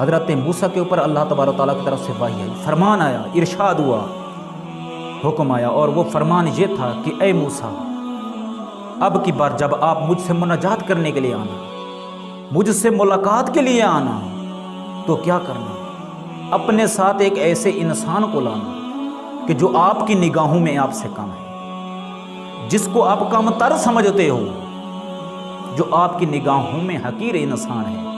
حضرت موسیٰ کے اوپر اللہ تبارک و تعالیٰ کی طرف سے وحی آئی، فرمان آیا، ارشاد ہوا، حکم آیا، اور وہ فرمان یہ تھا کہ اے موسیٰ، اب کی بار جب آپ مجھ سے مناجات کرنے کے لیے آنا، مجھ سے ملاقات کے لیے آنا، تو کیا کرنا؟ اپنے ساتھ ایک ایسے انسان کو لانا کہ جو آپ کی نگاہوں میں آپ سے کم ہے، جس کو آپ کم تر سمجھتے ہو، جو آپ کی نگاہوں میں حقیر انسان ہے،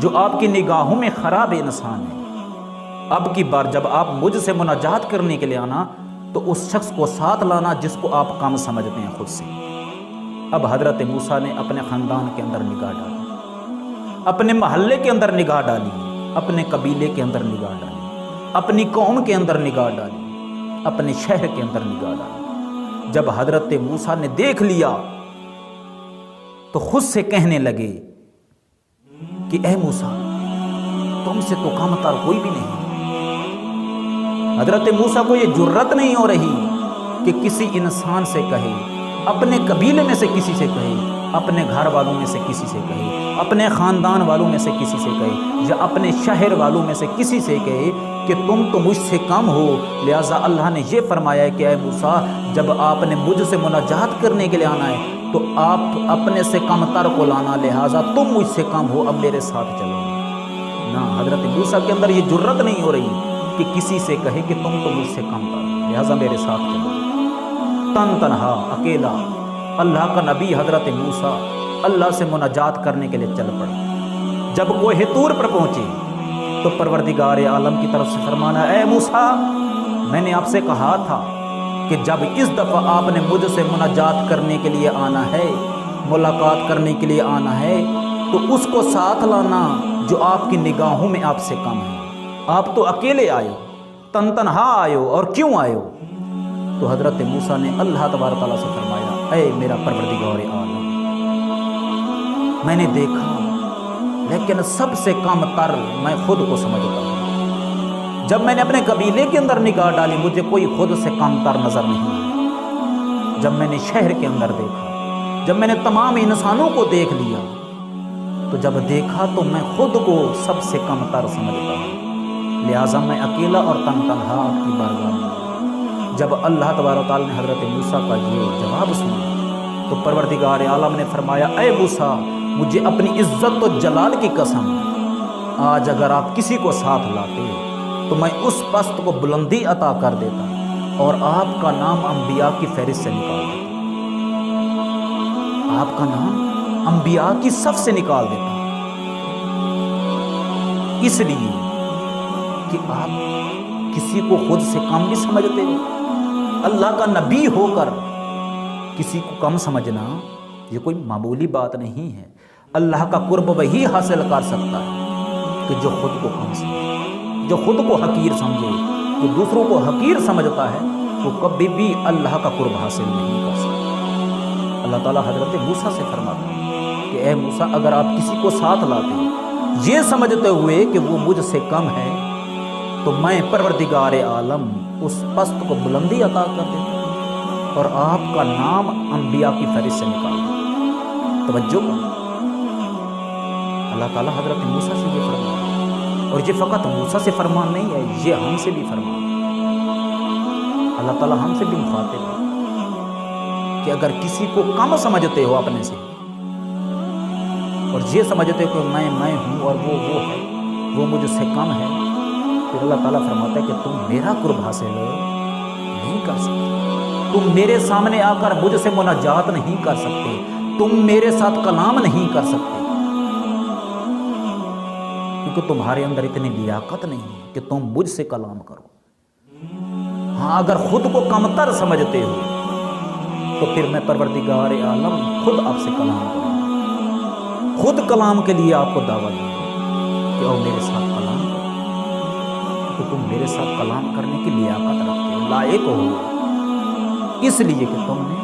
جو آپ کی نگاہوں میں خراب انسان ہے۔ اب کی بار جب آپ مجھ سے مناجات کرنے کے لیے آنا تو اس شخص کو ساتھ لانا جس کو آپ کم سمجھتے ہیں خود سے۔ اب حضرت موسیٰ نے اپنے خاندان کے اندر نگاہ ڈالی، اپنے محلے کے اندر نگاہ ڈالی، اپنے قبیلے کے اندر نگاہ ڈالی، اپنی قوم کے اندر نگاہ ڈالی، اپنے شہر کے اندر نگاہ ڈالی۔ جب حضرت موسیٰ نے دیکھ لیا تو خود سے کہنے لگے کہ اے موسیٰ، تم سے تو کم تر کوئی بھی نہیں۔ حضرت موسیٰ کو یہ جرت نہیں ہو رہی کہ کسی انسان سے کہے، اپنے قبیلے میں سے کسی سے کہے، اپنے گھر والوں میں سے کسی سے کہے، اپنے خاندان والوں میں سے کسی سے کہے، یا اپنے شہر والوں میں سے کسی سے کہے کہ تم تو مجھ سے کم ہو۔ لہٰذا اللہ نے یہ فرمایا ہے کہ اے موسیٰ، جب آپ نے مجھ سے مناجات کرنے کے لیے آنا ہے تو آپ اپنے سے کم تر کو لانا، لہٰذا تم مجھ سے کم ہو، اب میرے ساتھ چلو۔ نہ، حضرت موسیٰ کے اندر یہ جرت نہیں ہو رہی کہ کسی سے کہے کہ تم تو مجھ سے کم تر، لہٰذا میرے ساتھ چلو۔ تن تنہا اکیلا اللہ کا نبی حضرت موسیٰ اللہ سے مناجات کرنے کے لیے چل پڑا۔ جب کوہ طور پر پہنچے تو پروردگار عالم کی طرف سے فرمانا، اے موسیٰ، میں نے آپ سے کہا تھا کہ جب اس دفعہ آپ نے مجھ سے مناجات کرنے کے لیے آنا ہے، ملاقات کرنے کے لیے آنا ہے، تو اس کو ساتھ لانا جو آپ کی نگاہوں میں آپ سے کم ہے۔ آپ تو اکیلے آئے ہو، تن تنہا آئے ہو، اور کیوں آئے ہو؟ تو حضرت موسیٰ نے اللہ تبارک تعالیٰ سے فرمایا، اے میرا پروردگار عالم، میں نے دیکھا لیکن سب سے کم تر میں خود کو سمجھتا ہوں۔ جب میں نے اپنے قبیلے کے اندر نگاہ ڈالی مجھے کوئی خود سے کم تر نظر نہیں آیا۔ جب میں نے شہر کے اندر دیکھا، جب میں نے تمام انسانوں کو دیکھ لیا، تو جب دیکھا تو میں خود کو سب سے کم تر سمجھتا ہوں، لہٰذا میں اکیلا اور تن تنہا آپ کی بارگاہ میں۔ جب اللہ تبارک تعالیٰ نے حضرت موسیٰ کا یہ جواب سنا تو پروردگار عالم نے فرمایا، اے موسیٰ، مجھے اپنی عزت و جلال کی قسم، آج اگر آپ کسی کو ساتھ لاتے تو میں اس پست کو بلندی عطا کر دیتا اور آپ کا نام انبیاء کی فہرست سے نکال دیتا، آپ کا نام انبیاء کی صف سے نکال دیتا، اس لیے کہ آپ کسی کو خود سے کم نہیں سمجھتے ہو۔ اللہ کا نبی ہو کر کسی کو کم سمجھنا یہ کوئی معمولی بات نہیں ہے۔ اللہ کا قرب وہی حاصل کر سکتا ہے کہ جو خود کو کم سمجھے، جو خود کو حقیر سمجھے، جو دوسروں کو حقیر سمجھتا ہے وہ کبھی بھی اللہ کا قرب حاصل نہیں کر سکتا۔ اللہ تعالیٰ حضرت موسیٰ سے فرماتا ہے کہ اے موسیٰ، اگر آپ کسی کو ساتھ لاتے یہ سمجھتے ہوئے کہ وہ مجھ سے کم ہے تو میں پروردگار عالم اس پست کو بلندی عطا کر دیتا اور آپ کا نام انبیاء کی فہرست سے نکال دیتا۔ توجہ کرو، اللہ تعالیٰ حضرت موسیٰ سے یہ فرمان، اور یہ فقط موسیٰ سے فرمان نہیں ہے، یہ ہم سے بھی فرمان۔ اللہ تعالیٰ ہم سے بھی مخاطب ہے کہ اگر کسی کو کم سمجھتے ہو اپنے سے اور یہ سمجھتے ہو کہ میں ہوں اور وہ ہے، وہ مجھ سے کم ہے، پھر اللہ تعالیٰ فرماتا ہے کہ تم میرا قرب حاصل نہیں کر سکتے، تم میرے سامنے آ کر مجھ سے مناجات نہیں کر سکتے، تم میرے ساتھ کلام نہیں کر سکتے، کیونکہ تمہارے اندر اتنی لیاقت نہیں ہے کہ تم مجھ سے کلام کرو۔ ہاں، اگر خود کو کمتر سمجھتے ہو تو پھر میں پروردگار عالم خود آپ سے کلام کروں، خود کلام کے لیے آپ کو دعوت دوں کہ او میرے ساتھ کلام کرو، کہ تم میرے ساتھ کلام کرنے کی لیاقت رکھتے ہو، لائق ہو، اس لیے کہ تم نے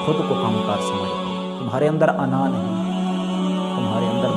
خود کو کمتر سمجھتے ہو، تمہارے اندر انا نہیں، تمہارے اندر